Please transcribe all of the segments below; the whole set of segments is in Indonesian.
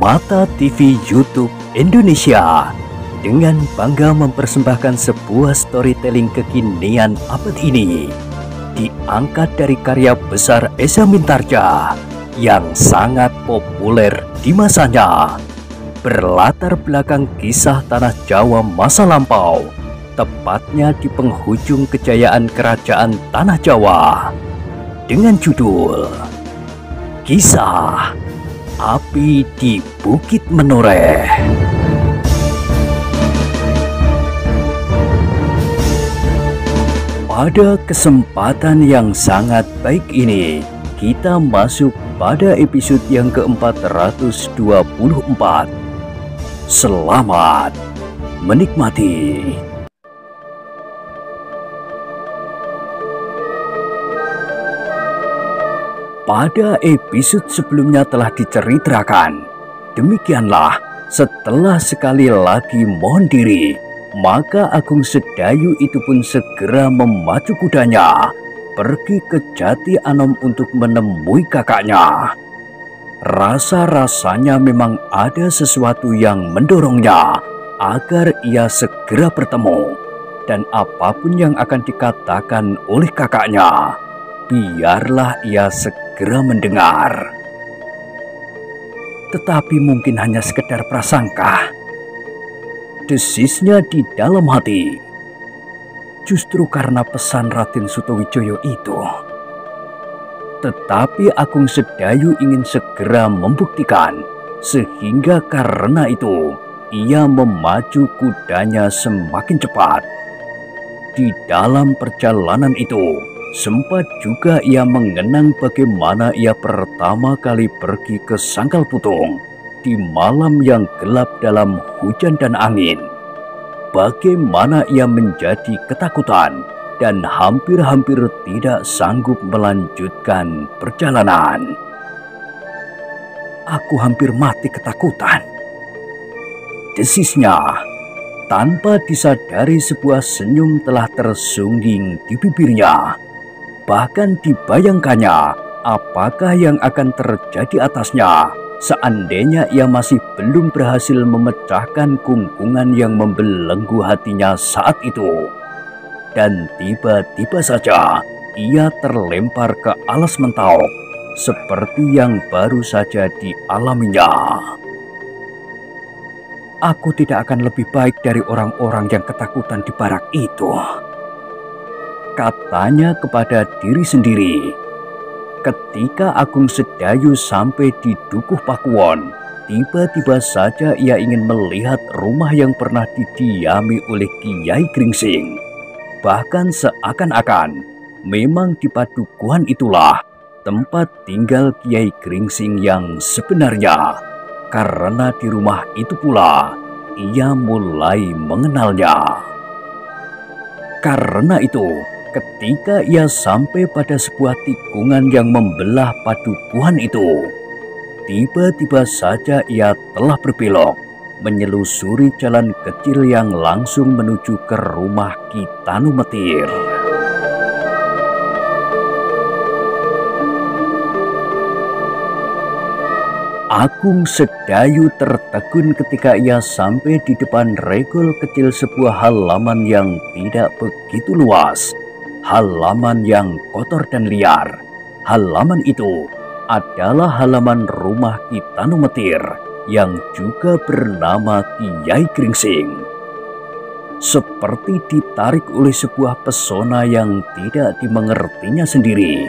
Permata TV YouTube Indonesia dengan bangga mempersembahkan sebuah storytelling kekinian abad ini, diangkat dari karya besar Esa Mintarja yang sangat populer di masanya, berlatar belakang kisah tanah Jawa masa lampau, tepatnya di penghujung kejayaan kerajaan tanah Jawa, dengan judul Kisah Api di Bukit Menoreh. Pada kesempatan yang sangat baik ini, kita masuk pada episode yang ke-424. Selamat menikmati. Pada episode sebelumnya telah diceritakan, demikianlah setelah sekali lagi mohon diri, maka Agung Sedayu itu pun segera memacu kudanya pergi ke Jati Anom untuk menemui kakaknya. Rasa-rasanya memang ada sesuatu yang mendorongnya agar ia segera bertemu, dan apapun yang akan dikatakan oleh kakaknya, biarlah ia segera mendengar. Tetapi mungkin hanya sekedar prasangka, desisnya di dalam hati. Justru karena pesan Raden Sutawijaya itu. Tetapi Agung Sedayu ingin segera membuktikan, sehingga karena itu ia memacu kudanya semakin cepat. Di dalam perjalanan itu, sempat juga ia mengenang bagaimana ia pertama kali pergi ke Sangkal Putung di malam yang gelap dalam hujan dan angin. Bagaimana ia menjadi ketakutan dan hampir-hampir tidak sanggup melanjutkan perjalanan. Aku hampir mati ketakutan, desisnya. Tanpa disadari sebuah senyum telah tersungging di bibirnya. Bahkan dibayangkannya apakah yang akan terjadi atasnya seandainya ia masih belum berhasil memecahkan kungkungan yang membelenggu hatinya saat itu. Dan tiba-tiba saja ia terlempar ke alas Mentauk seperti yang baru saja dialaminya. Aku tidak akan lebih baik dari orang-orang yang ketakutan di barak itu, katanya kepada diri sendiri. Ketika Agung Sedayu sampai di Dukuh Pakuwon, tiba-tiba saja ia ingin melihat rumah yang pernah didiami oleh Kiai Gringsing. Bahkan seakan-akan memang di padukuhan itulah tempat tinggal Kiai Gringsing yang sebenarnya, karena di rumah itu pula ia mulai mengenalnya. Karena itu, ketika ia sampai pada sebuah tikungan yang membelah padukuhan itu, tiba-tiba saja ia telah berbelok menyelusuri jalan kecil yang langsung menuju ke rumah Ki Tanumetir. Agung Sedayu tertegun ketika ia sampai di depan regol kecil sebuah halaman yang tidak begitu luas. Halaman yang kotor dan liar. Halaman itu adalah halaman rumah Ki Tanumetir yang juga bernama Kiai Gringsing. Seperti ditarik oleh sebuah pesona yang tidak dimengertinya sendiri,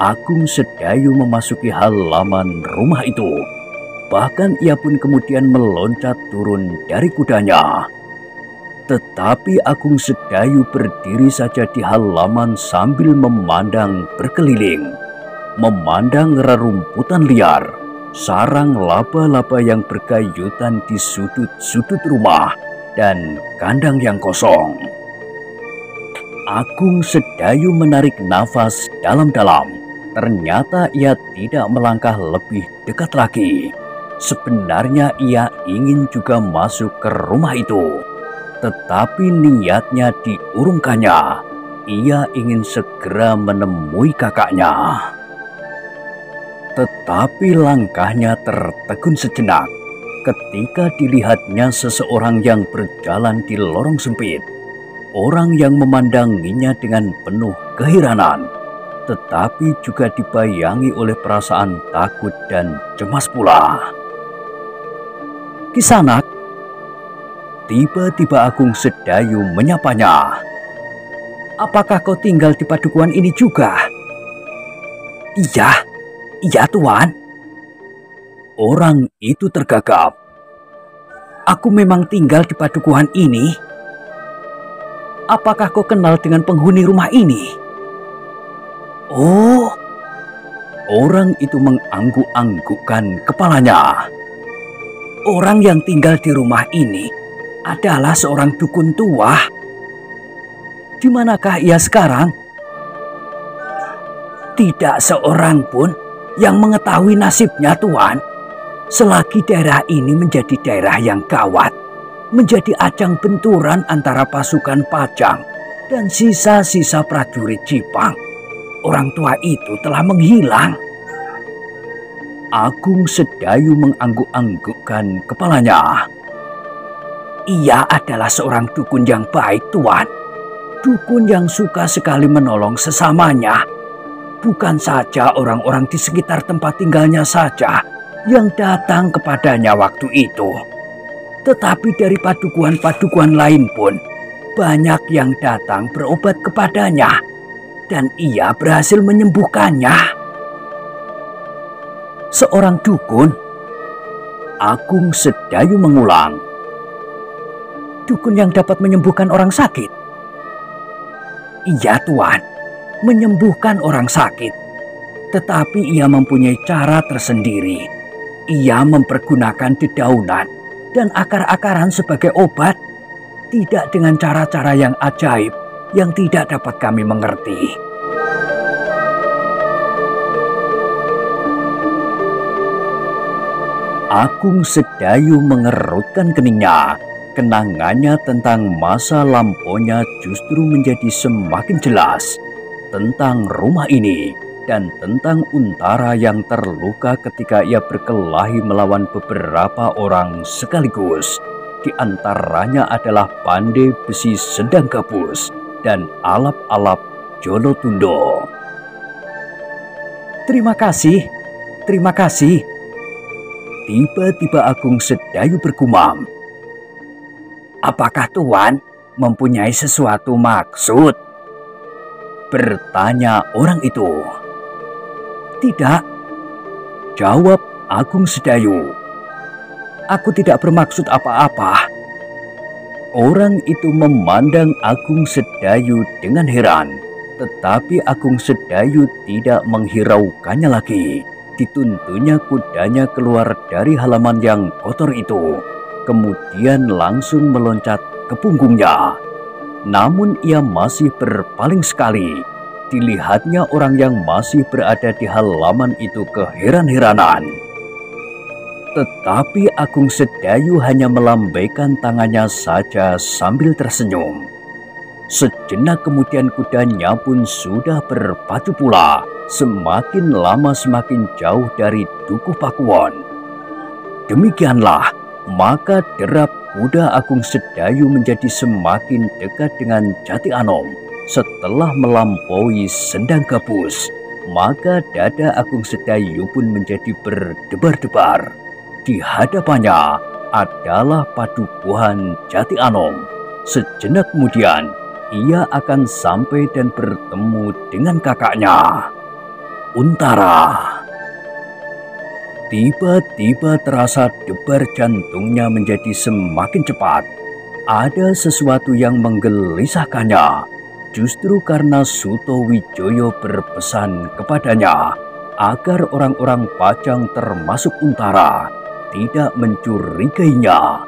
Agung Sedayu memasuki halaman rumah itu. Bahkan ia pun kemudian meloncat turun dari kudanya. Tetapi Agung Sedayu berdiri saja di halaman sambil memandang berkeliling. Memandang rerumputan liar, sarang laba-laba yang bergayutan di sudut-sudut rumah, dan kandang yang kosong. Agung Sedayu menarik nafas dalam-dalam. Ternyata ia tidak melangkah lebih dekat lagi. Sebenarnya ia ingin juga masuk ke rumah itu, tetapi niatnya diurungkannya. Ia ingin segera menemui kakaknya. Tetapi langkahnya tertegun sejenak ketika dilihatnya seseorang yang berjalan di lorong sempit. Orang yang memandanginya dengan penuh keheranan, tetapi juga dibayangi oleh perasaan takut dan cemas pula. "Kisanak," tiba-tiba Agung Sedayu menyapanya. "Apakah kau tinggal di padukuhan ini juga?" Iya Tuan." Orang itu tergagap. "Aku memang tinggal di padukuhan ini. Apakah kau kenal dengan penghuni rumah ini?" "Oh." Orang itu mengangguk-anggukkan kepalanya. "Orang yang tinggal di rumah ini adalah seorang dukun tua." "Di manakah ia sekarang?" "Tidak seorang pun yang mengetahui nasibnya, Tuan. Selagi daerah ini menjadi daerah yang gawat, menjadi ajang benturan antara pasukan Pajang dan sisa-sisa prajurit Jipang, orang tua itu telah menghilang." Agung Sedayu mengangguk-anggukkan kepalanya. "Ia adalah seorang dukun yang baik, Tuan. Dukun yang suka sekali menolong sesamanya. Bukan saja orang-orang di sekitar tempat tinggalnya saja yang datang kepadanya waktu itu, tetapi dari padukuhan-padukuhan lain pun banyak yang datang berobat kepadanya, dan ia berhasil menyembuhkannya." "Seorang dukun?" Agung Sedayu mengulang. "Dukun yang dapat menyembuhkan orang sakit?" "Iya Tuan, menyembuhkan orang sakit. Tetapi ia mempunyai cara tersendiri. Ia mempergunakan dedaunan dan akar-akaran sebagai obat, tidak dengan cara-cara yang ajaib yang tidak dapat kami mengerti." Agung Sedayu mengerutkan keningnya. Kenangannya tentang masa lampaunya justru menjadi semakin jelas. Tentang rumah ini dan tentang Untara yang terluka ketika ia berkelahi melawan beberapa orang sekaligus. Di antaranya adalah Pandai Besi Sendang Gabus dan Alap-alap Jolotundo. Terima kasih. Tiba-tiba Agung Sedayu bergumam. "Apakah Tuan mempunyai sesuatu maksud?" bertanya orang itu. "Tidak," jawab Agung Sedayu. "Aku tidak bermaksud apa-apa." Orang itu memandang Agung Sedayu dengan heran, tetapi Agung Sedayu tidak menghiraukannya lagi. Dituntunnya kudanya keluar dari halaman yang kotor itu, kemudian langsung meloncat ke punggungnya. Namun ia masih berpaling sekali. Dilihatnya orang yang masih berada di halaman itu keheran-heranan. Tetapi Agung Sedayu hanya melambaikan tangannya saja sambil tersenyum. Sejenak kemudian kudanya pun sudah berpacu pula, semakin lama semakin jauh dari Dukuh Pakuwon. Demikianlah, maka derap kuda Agung Sedayu menjadi semakin dekat dengan Jati Anom. Setelah melampaui Sendang Gabus, maka dada Agung Sedayu pun menjadi berdebar-debar. Di hadapannya adalah padukuhan Jati Anom. Sejenak kemudian, ia akan sampai dan bertemu dengan kakaknya, Untara. Tiba-tiba terasa debar jantungnya menjadi semakin cepat. Ada sesuatu yang menggelisahkannya, justru karena Suto Wijoyo berpesan kepadanya agar orang-orang Pajang termasuk Untara tidak mencurigainya.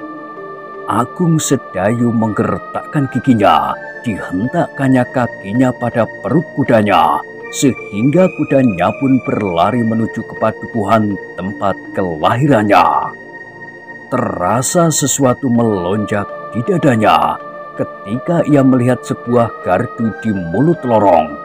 Agung Sedayu menggertakkan giginya, dihentakkannya kakinya pada perut kudanya, sehingga kudanya pun berlari menuju ke padukuhan tempat kelahirannya. Terasa sesuatu melonjak di dadanya ketika ia melihat sebuah gardu di mulut lorong.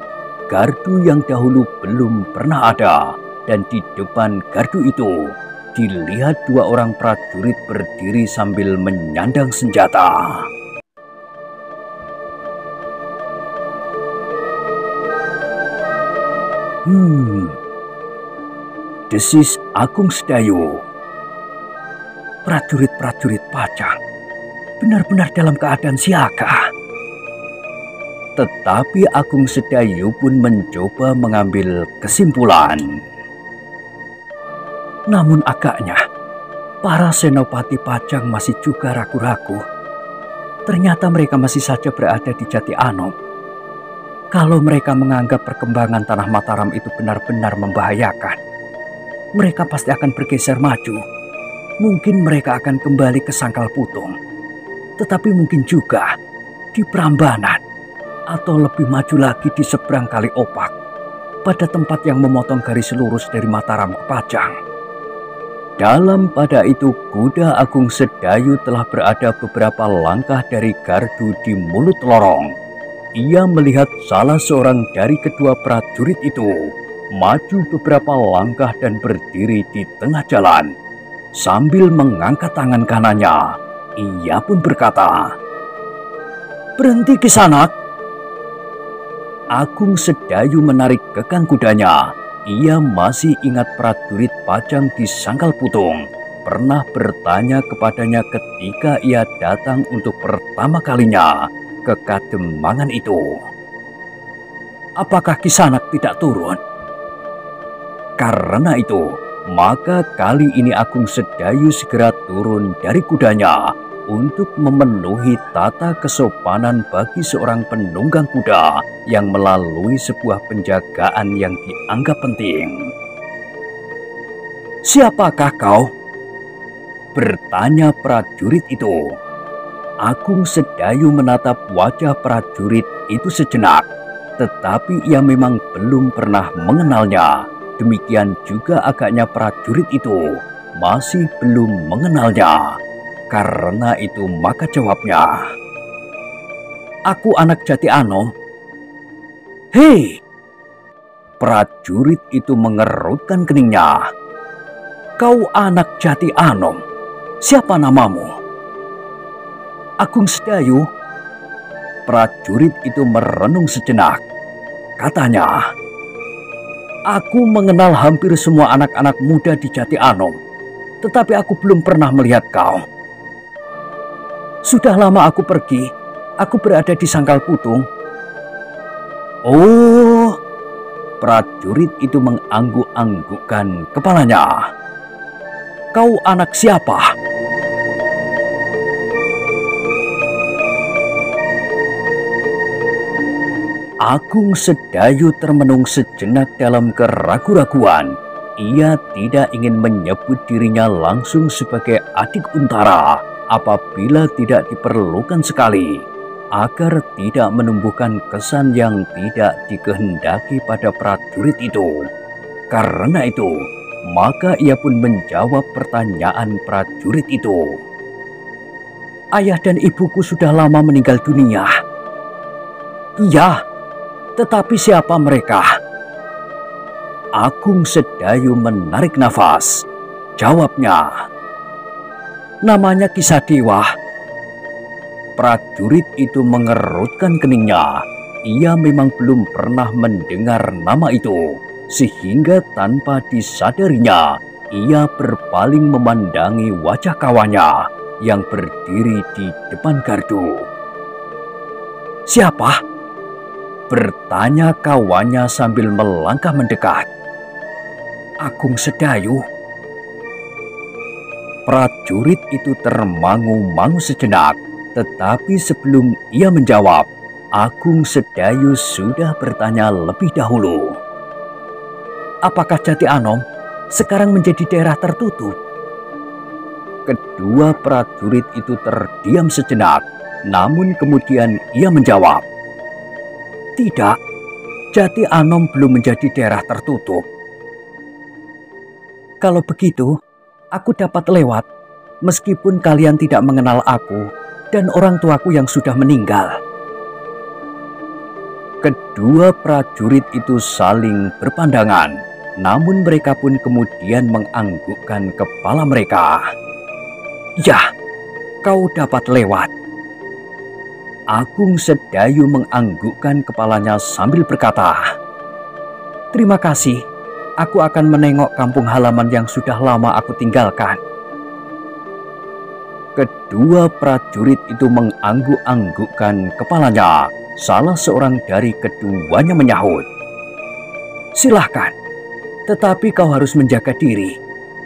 Gardu yang dahulu belum pernah ada, dan di depan gardu itu dilihat dua orang prajurit berdiri sambil menyandang senjata. Desis Agung Sedayu. Prajurit-prajurit Pajang benar-benar dalam keadaan siaga. Tetapi Agung Sedayu pun mencoba mengambil kesimpulan. Namun agaknya para senopati Pajang masih juga ragu-ragu. Ternyata mereka masih saja berada di Jati Anom. Kalau mereka menganggap perkembangan tanah Mataram itu benar-benar membahayakan, mereka pasti akan bergeser maju. Mungkin mereka akan kembali ke Sangkal Putung. Tetapi mungkin juga di Prambanan, atau lebih maju lagi di seberang Kali Opak, pada tempat yang memotong garis lurus dari Mataram ke Pajang. Dalam pada itu, kuda Agung Sedayu telah berada beberapa langkah dari gardu di mulut lorong. Ia melihat salah seorang dari kedua prajurit itu maju beberapa langkah dan berdiri di tengah jalan. Sambil mengangkat tangan kanannya, ia pun berkata, "Berhenti Kisanak." Agung Sedayu menarik kekang kudanya. Ia masih ingat prajurit Pajang di Sangkal Putung pernah bertanya kepadanya ketika ia datang untuk pertama kalinya ke Kademangan itu. Apakah Kisanak tidak turun? Karena itu, maka kali ini Agung Sedayu segera turun dari kudanya untuk memenuhi tata kesopanan bagi seorang penunggang kuda yang melalui sebuah penjagaan yang dianggap penting. "Siapakah kau?" bertanya prajurit itu. Agung Sedayu menatap wajah prajurit itu sejenak, tetapi ia memang belum pernah mengenalnya. Demikian juga agaknya prajurit itu masih belum mengenalnya. Karena itu maka jawabnya, "Aku anak Jati Anom." "Hei!" Prajurit itu mengerutkan keningnya. "Kau anak Jati Anom? Siapa namamu?" "Agung Sedayu." Prajurit itu merenung sejenak. Katanya, "Aku mengenal hampir semua anak-anak muda di Jati Anom, tetapi aku belum pernah melihat kau. Sudah lama aku pergi, aku berada di Sangkal Putung." "Oh," prajurit itu mengangguk-anggukkan kepalanya. "Kau anak siapa?" Agung Sedayu termenung sejenak dalam keraguan-raguan. Ia tidak ingin menyebut dirinya langsung sebagai adik Untara apabila tidak diperlukan sekali, agar tidak menumbuhkan kesan yang tidak dikehendaki pada prajurit itu. Karena itu, maka ia pun menjawab pertanyaan prajurit itu. "Ayah dan ibuku sudah lama meninggal dunia." "Iya, tetapi siapa mereka?" Agung Sedayu menarik nafas. Jawabnya, "Namanya Kisadewa." Prajurit itu mengerutkan keningnya. Ia memang belum pernah mendengar nama itu, sehingga tanpa disadarinya, ia berpaling memandangi wajah kawannya yang berdiri di depan gardu. "Siapa?" bertanya kawannya sambil melangkah mendekat. "Agung Sedayu." Prajurit itu termangu-mangu sejenak, tetapi sebelum ia menjawab, Agung Sedayu sudah bertanya lebih dahulu. "Apakah Jati Anom sekarang menjadi daerah tertutup?" Kedua prajurit itu terdiam sejenak, namun kemudian ia menjawab, "Tidak, Jati Anom belum menjadi daerah tertutup." "Kalau begitu, aku dapat lewat, meskipun kalian tidak mengenal aku dan orang tuaku yang sudah meninggal." Kedua prajurit itu saling berpandangan. namun mereka pun kemudian menganggukkan kepala mereka. "Ya, kau dapat lewat." Agung Sedayu menganggukkan kepalanya sambil berkata, "Terima kasih, aku akan menengok kampung halaman yang sudah lama aku tinggalkan." Kedua prajurit itu mengangguk-anggukkan kepalanya. Salah seorang dari keduanya menyahut, "Silahkan, tetapi kau harus menjaga diri.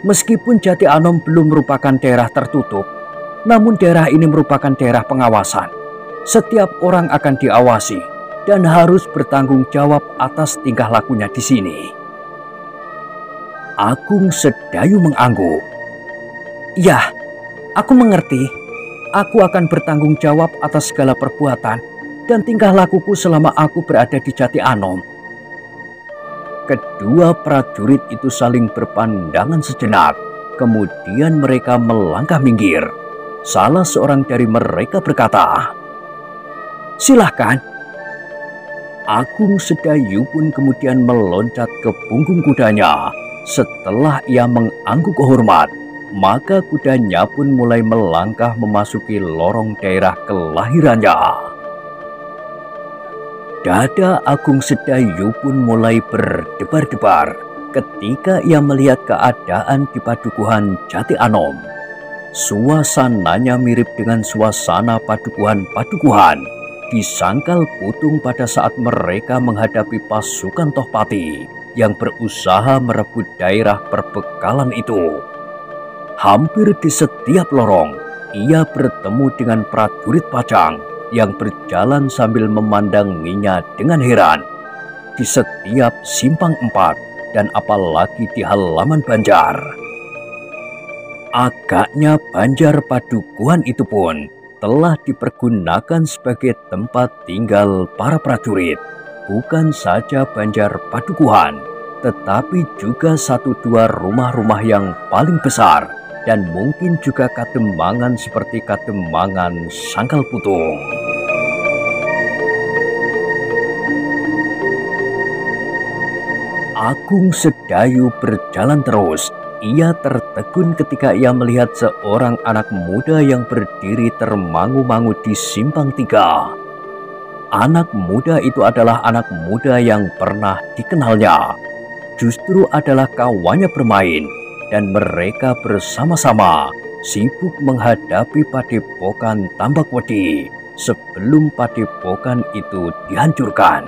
Meskipun Jati Anom belum merupakan daerah tertutup, namun daerah ini merupakan daerah pengawasan. Setiap orang akan diawasi dan harus bertanggung jawab atas tingkah lakunya di sini." Agung Sedayu mengangguk. "Ya, aku mengerti. Aku akan bertanggung jawab atas segala perbuatan dan tingkah lakuku selama aku berada di Jati Anom." Kedua prajurit itu saling berpandangan sejenak. Kemudian mereka melangkah minggir. Salah seorang dari mereka berkata, "Silahkan." Agung Sedayu pun kemudian meloncat ke punggung kudanya. Setelah ia mengangguk hormat, maka kudanya pun mulai melangkah memasuki lorong daerah kelahirannya. Dada Agung Sedayu pun mulai berdebar-debar ketika ia melihat keadaan di padukuhan Jati Anom. Suasananya mirip dengan suasana padukuhan-padukuhan di Sangkal Putung pada saat mereka menghadapi pasukan Tohpati yang berusaha merebut daerah perbekalan itu. Hampir di setiap lorong, ia bertemu dengan prajurit Pajang yang berjalan sambil memandanginya dengan heran. Di setiap simpang empat dan apalagi di halaman Banjar. Agaknya Banjar Padukuhan itu pun telah dipergunakan sebagai tempat tinggal para prajurit. Bukan saja Banjar Padukuhan, tetapi juga 1-2 rumah-rumah yang paling besar dan mungkin juga kademangan seperti kademangan Sangkal Putung. Agung Sedayu berjalan terus. Ia tertegun ketika ia melihat seorang anak muda yang berdiri termangu-mangu di simpang 3. Anak muda itu adalah anak muda yang pernah dikenalnya. Justru adalah kawannya bermain dan mereka bersama-sama sibuk menghadapi padepokan Tambakwedi sebelum padepokan itu dihancurkan.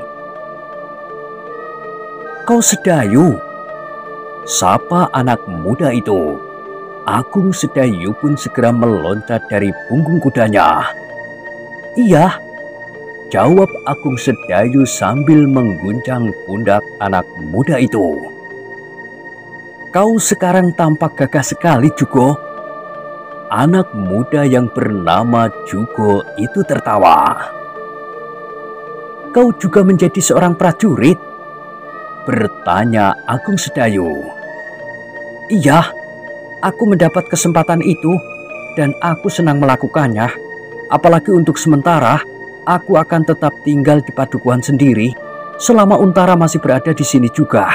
"Kau Sedayu?" sapa anak muda itu. Agung Sedayu pun segera meloncat dari punggung kudanya. "Iya," jawab Agung Sedayu sambil mengguncang pundak anak muda itu. "Kau sekarang tampak gagah sekali, Jugo." Anak muda yang bernama Jugo itu tertawa. "Kau juga menjadi seorang prajurit?" bertanya Agung Sedayu. "Iya, aku mendapat kesempatan itu dan aku senang melakukannya. Apalagi untuk sementara, aku akan tetap tinggal di padukuhan sendiri selama Untara masih berada di sini juga."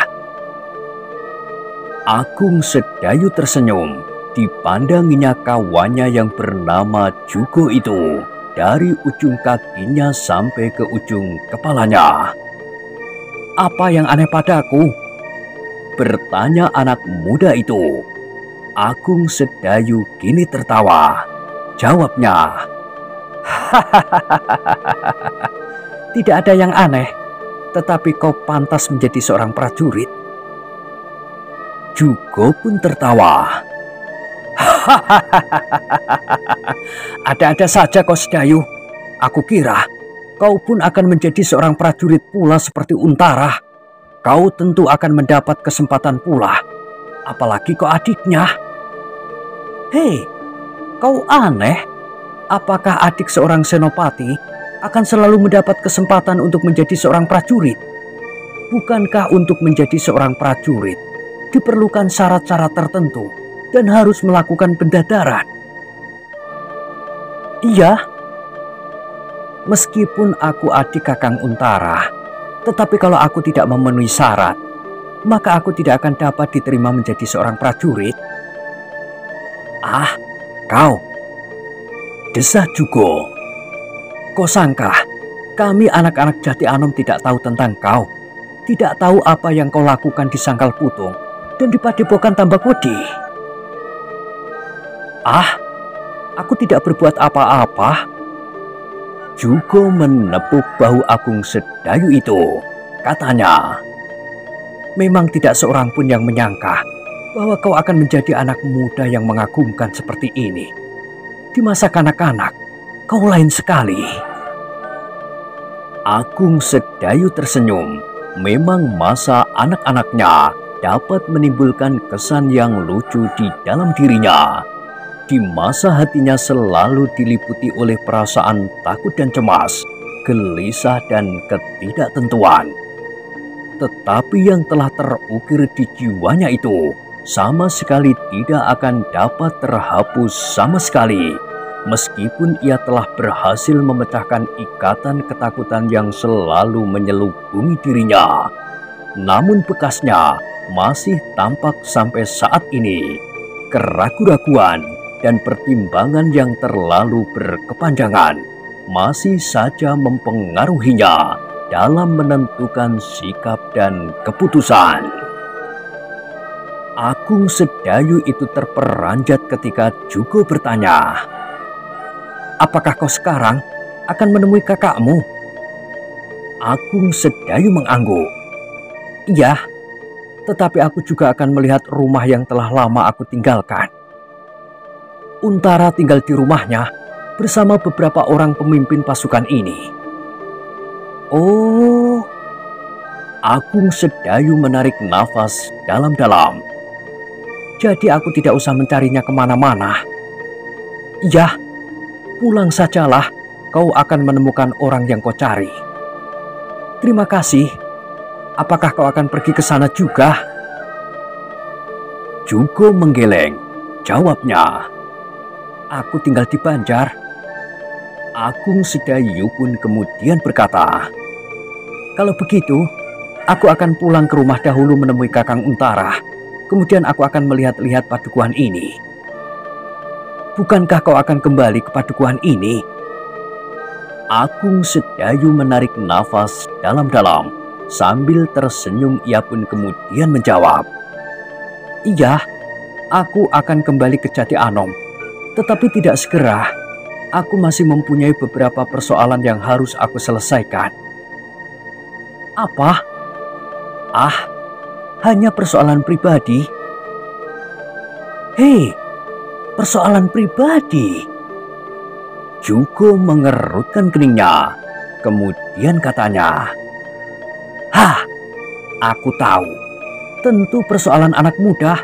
Agung Sedayu tersenyum. Dipandanginya kawannya yang bernama Jugo itu dari ujung kakinya sampai ke ujung kepalanya. "Apa yang aneh padaku?" bertanya anak muda itu. Agung Sedayu kini tertawa. Jawabnya, "Tidak ada yang aneh, tetapi kau pantas menjadi seorang prajurit." Jugo pun tertawa. "Ada-ada saja kau Sedayu. Aku kira kau pun akan menjadi seorang prajurit pula seperti Untara. Kau tentu akan mendapat kesempatan pula. Apalagi kau adiknya." "Hei, kau aneh. Apakah adik seorang senopati akan selalu mendapat kesempatan untuk menjadi seorang prajurit? Bukankah untuk menjadi seorang prajurit diperlukan syarat-syarat tertentu dan harus melakukan pendadaran?" "Iya, meskipun aku adik Kakang Untara, tetapi kalau aku tidak memenuhi syarat, maka aku tidak akan dapat diterima menjadi seorang prajurit. Ah, kau, desah Jugo. Kau sangka kami anak-anak Jati Anom tidak tahu tentang kau? Tidak tahu apa yang kau lakukan di Sangkal Putung dan di Padepokan Tambakodi? Ah, aku tidak berbuat apa-apa. Jugo menepuk bahu Agung Sedayu itu. Katanya, memang tidak seorang pun yang menyangka bahwa kau akan menjadi anak muda yang mengagumkan seperti ini. Di masa kanak-kanak, kau lain sekali. Agung Sedayu tersenyum. Memang masa anak-anaknya dapat menimbulkan kesan yang lucu di dalam dirinya. Di masa hatinya selalu diliputi oleh perasaan takut dan cemas, gelisah dan ketidaktentuan. Tetapi yang telah terukir di jiwanya itu sama sekali tidak akan dapat terhapus sama sekali. Meskipun ia telah berhasil memecahkan ikatan ketakutan yang selalu menyelubungi dirinya, namun bekasnya masih tampak sampai saat ini. Keraguan-raguan dan pertimbangan yang terlalu berkepanjangan masih saja mempengaruhinya dalam menentukan sikap dan keputusan. Agung Sedayu itu terperanjat ketika Jugo bertanya, "Apakah kau sekarang akan menemui kakakmu?" Agung Sedayu mengangguk. "Iya, tetapi aku juga akan melihat rumah yang telah lama aku tinggalkan." Untara tinggal di rumahnya bersama beberapa orang pemimpin pasukan ini. Oh, Agung Sedayu menarik nafas dalam-dalam. Jadi aku tidak usah mencarinya kemana-mana. Iya, pulang sajalah, kau akan menemukan orang yang kau cari. Terima kasih. Apakah kau akan pergi ke sana juga? Jugo menggeleng. Jawabnya, "Aku tinggal di Banjar." Agung Sedayu pun kemudian berkata, "Kalau begitu, aku akan pulang ke rumah dahulu menemui Kakang Untara. Kemudian aku akan melihat-lihat padukuhan ini." "Bukankah kau akan kembali ke padukuhan ini?" Agung Sedayu menarik nafas dalam-dalam. Sambil tersenyum ia pun kemudian menjawab, "Iya, aku akan kembali ke Jati Anom. Tetapi tidak segera. Aku masih mempunyai beberapa persoalan yang harus aku selesaikan." "Apa?" "Ah, hanya persoalan pribadi." "Hei, persoalan pribadi?" Jugo mengerutkan keningnya. Kemudian katanya, "Hah, aku tahu. Tentu persoalan anak muda.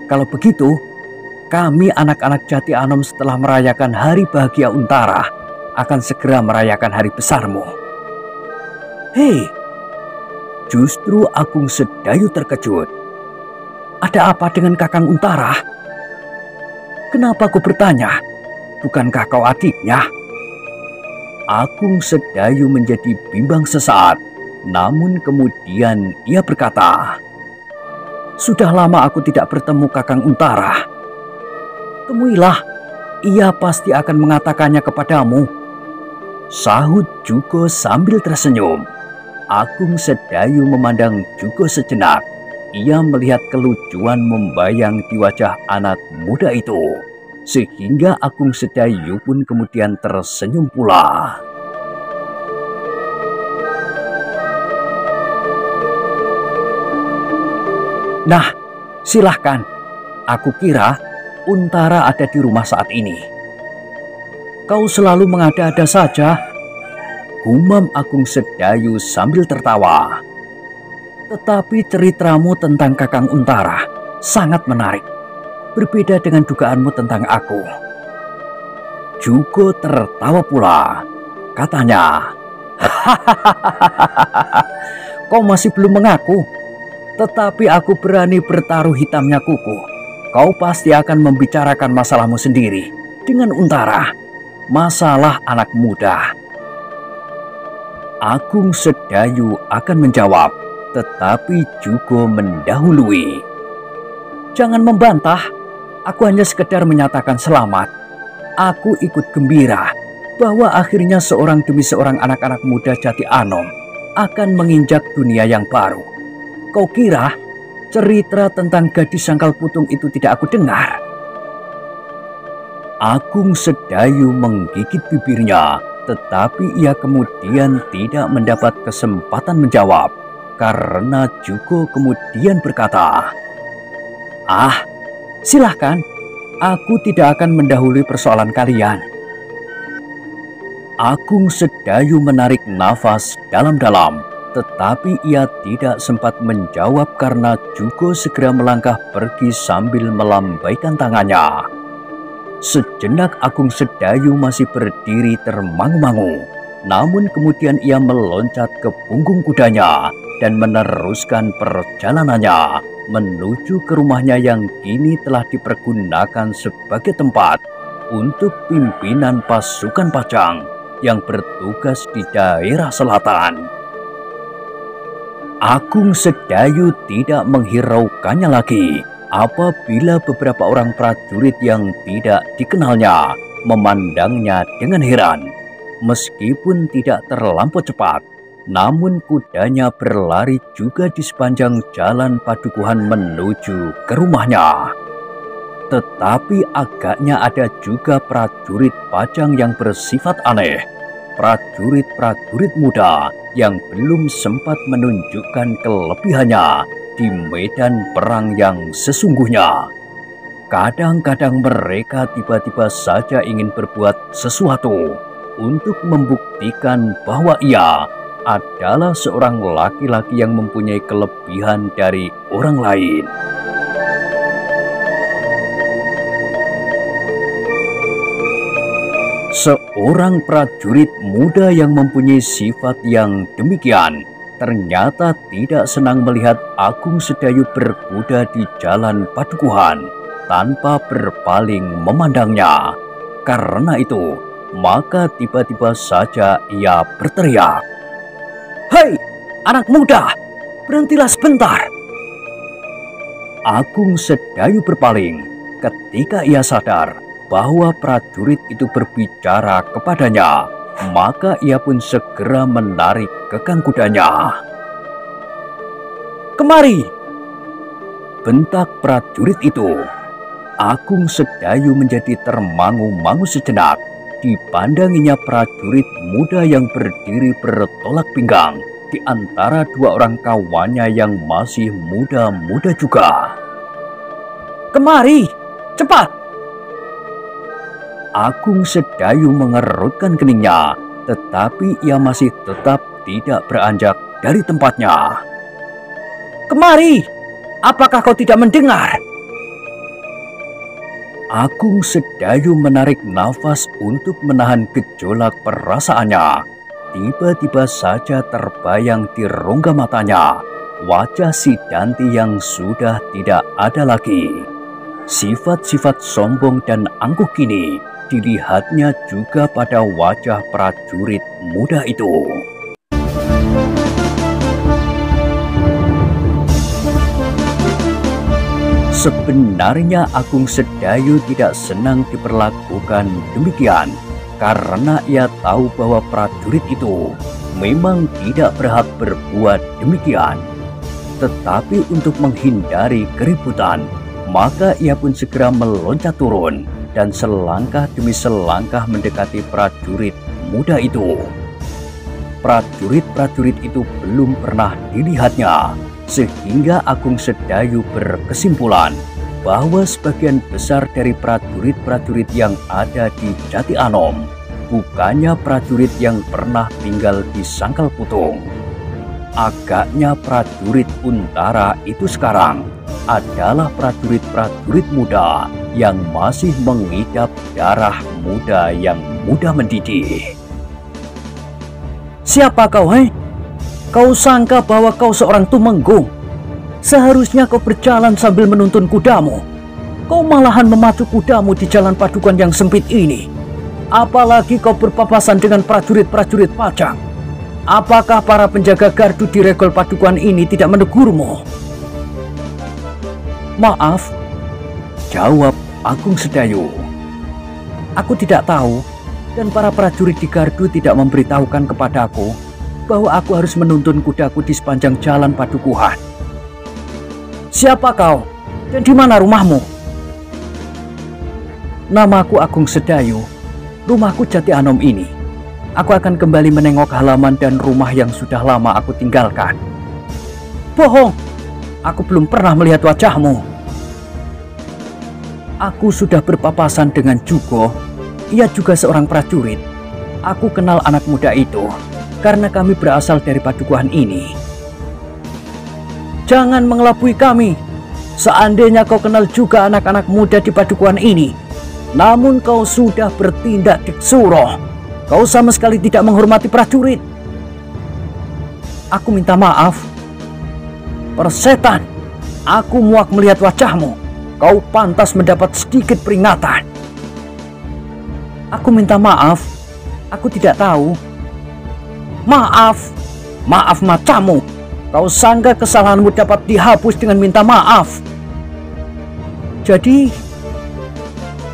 Kalau begitu, kami anak-anak Jati Anom setelah merayakan Hari Bahagia Untara akan segera merayakan hari besarmu." "Hei," justru Agung Sedayu terkejut. "Ada apa dengan Kakang Untara?" "Kenapa aku bertanya? Bukankah kau adiknya?" Agung Sedayu menjadi bimbang sesaat. Namun kemudian ia berkata, "Sudah lama aku tidak bertemu Kakang Untara." "Temuilah, ia pasti akan mengatakannya kepadamu," sahut Jugo sambil tersenyum. Agung Sedayu memandang Jugo sejenak. Ia melihat kelucuan membayang di wajah anak muda itu. Sehingga Agung Sedayu pun kemudian tersenyum pula. "Nah, silahkan. Aku kira Untara ada di rumah saat ini." "Kau selalu mengada-ada saja," gumam Agung Sedayu sambil tertawa. "Tetapi ceritamu tentang Kakang Untara sangat menarik. Berbeda dengan dugaanmu tentang aku." Jugo tertawa pula. Katanya, "Hahaha, kau masih belum mengaku. Tetapi aku berani bertaruh hitamnya kuku. Kau pasti akan membicarakan masalahmu sendiri dengan Untara. Masalah anak muda." Agung Sedayu akan menjawab, tetapi Jugo mendahului. "Jangan membantah, aku hanya sekedar menyatakan selamat. Aku ikut gembira bahwa akhirnya seorang demi seorang anak-anak muda Jati Anom akan menginjak dunia yang baru. Kau kira cerita tentang gadis Sangkal Putung itu tidak aku dengar?" Agung Sedayu menggigit bibirnya, tetapi ia kemudian tidak mendapat kesempatan menjawab karena Jugo kemudian berkata, "Ah, silahkan, aku tidak akan mendahului persoalan kalian." Agung Sedayu menarik nafas dalam-dalam, tetapi ia tidak sempat menjawab karena Jugo segera melangkah pergi sambil melambaikan tangannya. Sejenak Agung Sedayu masih berdiri termangu-mangu, namun kemudian ia meloncat ke punggung kudanya dan meneruskan perjalanannya menuju ke rumahnya yang kini telah dipergunakan sebagai tempat untuk pimpinan pasukan Pajang yang bertugas di daerah selatan. Agung Sedayu tidak menghiraukannya lagi apabila beberapa orang prajurit yang tidak dikenalnya memandangnya dengan heran. Meskipun tidak terlampau cepat, namun kudanya berlari juga di sepanjang jalan Padukuhan menuju ke rumahnya. Tetapi agaknya ada juga prajurit Pajang yang bersifat aneh. Prajurit-prajurit muda yang belum sempat menunjukkan kelebihannya di medan perang yang sesungguhnya. Kadang-kadang mereka tiba-tiba saja ingin berbuat sesuatu untuk membuktikan bahwa ia adalah seorang laki-laki yang mempunyai kelebihan dari orang lain. Seorang prajurit muda yang mempunyai sifat yang demikian ternyata tidak senang melihat Agung Sedayu berkuda di jalan Padukuhan tanpa berpaling memandangnya. Karena itu, maka tiba-tiba saja ia berteriak, "Hei, anak muda, berhentilah sebentar!" Agung Sedayu berpaling ketika ia sadar bahwa prajurit itu berbicara kepadanya. Maka ia pun segera menarik kekang kudanya. "Kemari!" bentak prajurit itu. Agung Sedayu menjadi termangu-mangu sejenak. Dipandanginya prajurit muda yang berdiri bertolak pinggang di antara dua orang kawannya yang masih muda-muda juga. "Kemari, cepat!" Agung Sedayu mengerutkan keningnya, tetapi ia masih tetap tidak beranjak dari tempatnya. "Kemari! Apakah kau tidak mendengar?" Agung Sedayu menarik nafas untuk menahan gejolak perasaannya. Tiba-tiba saja terbayang di rongga matanya wajah si Danti yang sudah tidak ada lagi. Sifat-sifat sombong dan angkuh kini dilihatnya juga pada wajah prajurit muda itu. Sebenarnya Agung Sedayu tidak senang diperlakukan demikian karena ia tahu bahwa prajurit itu memang tidak berhak berbuat demikian. Tetapi untuk menghindari keributan, maka ia pun segera meloncat turun dan selangkah demi selangkah mendekati prajurit muda itu. Prajurit-prajurit itu belum pernah dilihatnya, sehingga Agung Sedayu berkesimpulan bahwa sebagian besar dari prajurit-prajurit yang ada di Jati Anom bukannya prajurit yang pernah tinggal di Sangkal Putung. Agaknya prajurit Untara itu sekarang adalah prajurit-prajurit muda yang masih mengidap darah muda yang muda mendidih. "Siapa kau, hei? Kau sangka bahwa kau seorang tumenggung? Seharusnya kau berjalan sambil menuntun kudamu. Kau malahan memacu kudamu di jalan Padukuhan yang sempit ini. Apalagi kau berpapasan dengan prajurit-prajurit Pajang. apakah para penjaga gardu di regol padukuhan ini tidak menegurmu? Maaf, jawab Agung Sedayu. Aku tidak tahu, dan para prajurit di gardu tidak memberitahukan kepadaku bahwa aku harus menuntun kudaku di sepanjang jalan padukuhan. Siapa kau? Dan di mana rumahmu? Namaku Agung Sedayu. Rumahku Jati Anom ini. Aku akan kembali menengok halaman dan rumah yang sudah lama aku tinggalkan. Bohong, aku belum pernah melihat wajahmu. Aku sudah berpapasan dengan Jugo. Ia juga seorang prajurit. Aku kenal anak muda itu karena kami berasal dari padukuhan ini. Jangan mengelabui kami. Seandainya kau kenal juga anak-anak muda di padukuhan ini, namun kau sudah bertindak diksuro. Kau sama sekali tidak menghormati prajurit. Aku minta maaf. Persetan, aku muak melihat wajahmu. Kau pantas mendapat sedikit peringatan. Aku minta maaf. Aku tidak tahu. Maaf. Maaf macammu. Kau sangka kesalahanmu dapat dihapus dengan minta maaf. Jadi,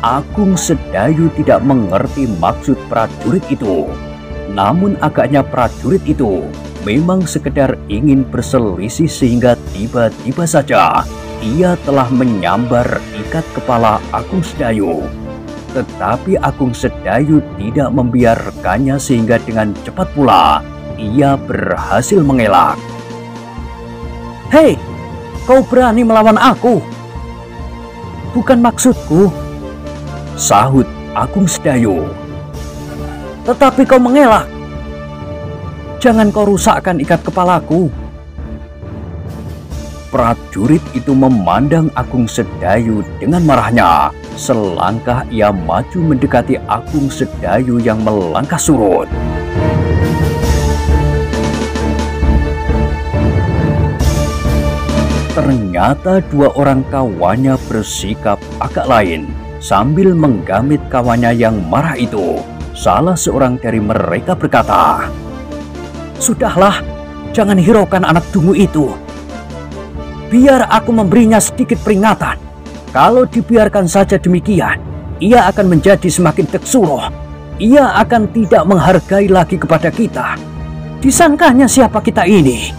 Agung Sedayu tidak mengerti maksud prajurit itu. Namun agaknya prajurit itu memang sekedar ingin berselisih sehingga tiba-tiba saja ia telah menyambar ikat kepala Agung Sedayu. Tetapi Agung Sedayu tidak membiarkannya sehingga dengan cepat pula ia berhasil mengelak. Hei, kau berani melawan aku? Bukan maksudku, sahut Agung Sedayu. Tetapi kau mengelak. Jangan kau rusakkan ikat kepalaku. Prajurit itu memandang Agung Sedayu dengan marahnya. Selangkah ia maju mendekati Agung Sedayu yang melangkah surut. Ternyata dua orang kawannya bersikap agak lain. Sambil menggamit kawannya yang marah itu, salah seorang dari mereka berkata, "Sudahlah, jangan hiraukan anak dungu itu. Biar aku memberinya sedikit peringatan. Kalau dibiarkan saja demikian, ia akan menjadi semakin teksuroh. Ia akan tidak menghargai lagi kepada kita. Disangkanya siapa kita ini?"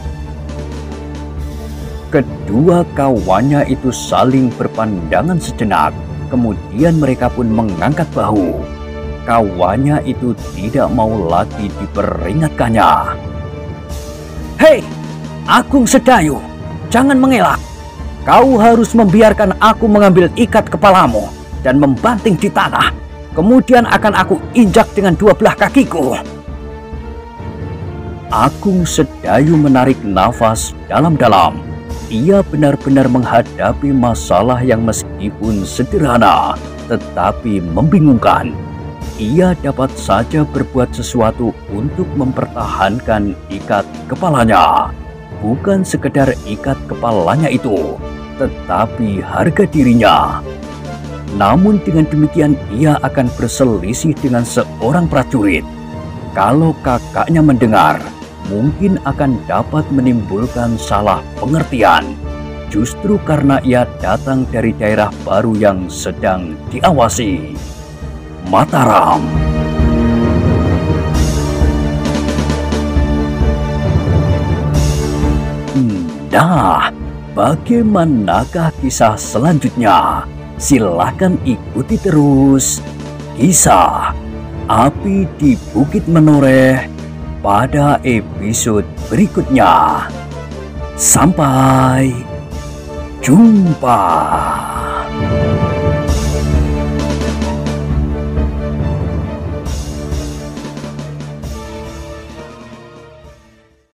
Kedua kawannya itu saling berpandangan sejenak. Kemudian mereka pun mengangkat bahu. Kawannya itu tidak mau lagi diperingatkannya. Hei, Agung Sedayu, jangan mengelak. Kau harus membiarkan aku mengambil ikat kepalamu dan membanting di tanah. Kemudian akan aku injak dengan dua belah kakiku. Agung Sedayu menarik nafas dalam-dalam. Ia benar-benar menghadapi masalah yang meskipun sederhana, tetapi membingungkan. Ia dapat saja berbuat sesuatu untuk mempertahankan ikat kepalanya. Bukan sekedar ikat kepalanya itu, tetapi harga dirinya. Namun dengan demikian ia akan berselisih dengan seorang prajurit. Kalau kakaknya mendengar, mungkin akan dapat menimbulkan salah pengertian. Justru karena ia datang dari daerah baru yang sedang diawasi, Mataram. Nah, bagaimanakah kisah selanjutnya? Silahkan ikuti terus kisah Api di Bukit Menoreh pada episode berikutnya. Sampai jumpa.